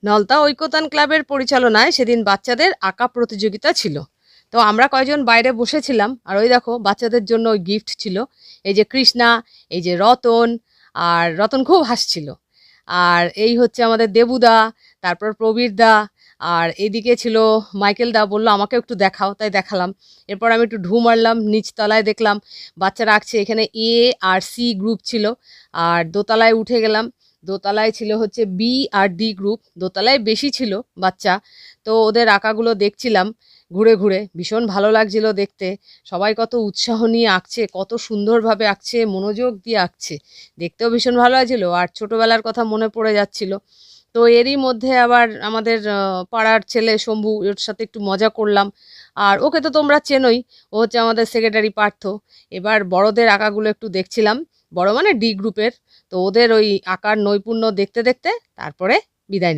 নলতা ঐকতান ক্লাবের পরিচালনায় সেদিন বাচ্চাদের আঁকা প্রতিযোগিতা ছিল। তো আমরা কয়জন বাইরে বসেছিলাম, আর ওই দেখো বাচ্চাদের জন্য ওই গিফট ছিল। এই যে কৃষ্ণা, এই যে রতন, আর রতন খুব হাসছিল। আর এই হচ্ছে আমাদের দেবুদা, তারপর প্রবীর দা, আর এদিকে ছিল মাইকেল দা, বললো আমাকে একটু দেখাও, তাই দেখালাম। এরপর আমি একটু ঢু মারলাম নিচতলায়, দেখলাম বাচ্চারা আঁকছে। এখানে এ আর সি গ্রুপ ছিল। আর দোতলায় উঠে গেলাম, দোতলায় ছিল হচ্ছে বি আর ডি গ্রুপ, দোতলায় বেশি ছিল বাচ্চা। তো ওদের আঁকাগুলো দেখছিলাম ঘুরে ঘুরে, ভীষণ ভালো লাগছিল দেখতে। সবাই কত উৎসাহ নিয়ে আঁকছে, কত সুন্দরভাবে আঁকছে, মনোযোগ দিয়ে আঁকছে, দেখতেও ভীষণ ভালো লাগছিল। আর ছোটোবেলার কথা মনে পড়ে যাচ্ছিল। তো এরই মধ্যে আবার আমাদের পাড়ার ছেলে শম্ভু, ওর সাথে একটু মজা করলাম। আর ওকে তো তোমরা চেনোই, ও হচ্ছে আমাদের সেক্রেটারি পার্থ। এবার বড়দের আঁকাগুলো একটু দেখছিলাম, বড় মানে ডি গ্রুপের। তো ওদের ওই আঁকার নৈপুণ্য দেখতে দেখতে তারপরে বিদায়